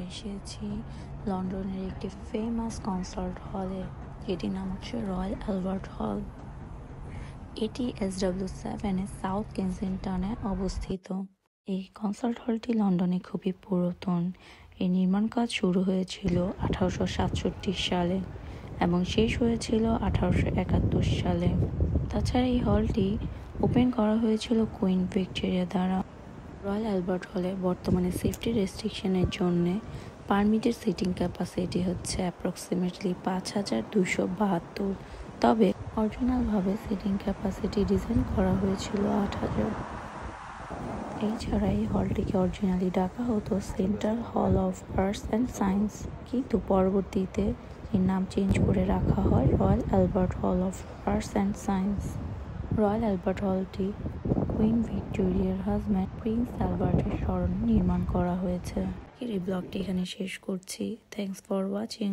এসেছি লন্ডনের একটি ফেমাস কনসার্ট হলে, যেটির নাম হচ্ছে রয়্যাল অ্যালবার্ট হল। এটি SW7 এ সাউথ কেনসিংটনে অবস্থিত। এই কনসার্ট হলটি লন্ডনে খুবই পুরাতন। এর নির্মাণ কাজ শুরু হয়েছিল 1867 সালে এবং শেষ হয়েছিল 1871 সালে। তাছাড়া এই হলটি ওপেন করা হয়েছিল কুইন ভিক্টোরিয়া দ্বারা। রয়্যাল অ্যালবার্ট হলে বর্তমানে সেফটি রেস্ট্রিকশনের জন্য পারমিটেড সিটিং ক্যাপাসিটি হচ্ছে অ্যাপ্রক্সিমেটলি 5272। তবে অরিজিনালভাবে সিটিং ক্যাপাসিটি ডিজাইন করা হয়েছিল 8000। এছাড়া এই হলটিকে অরিজিনালি ডাকা হতো সেন্ট্রাল হল অফ আর্টস অ্যান্ড সায়েন্স, কিন্তু পরবর্তীতে এর নাম চেঞ্জ করে রাখা হয় Royal Albert Hall of Arts and Science. Royal Albert হলটি কুইন ভিক্টোরিয়ার হাজব্যান্ড প্রিন্স অ্যালবার্টের স্মরণে নির্মাণ করা হয়েছে। এই ব্লগটি এখানে শেষ করছি। Thanks for watching.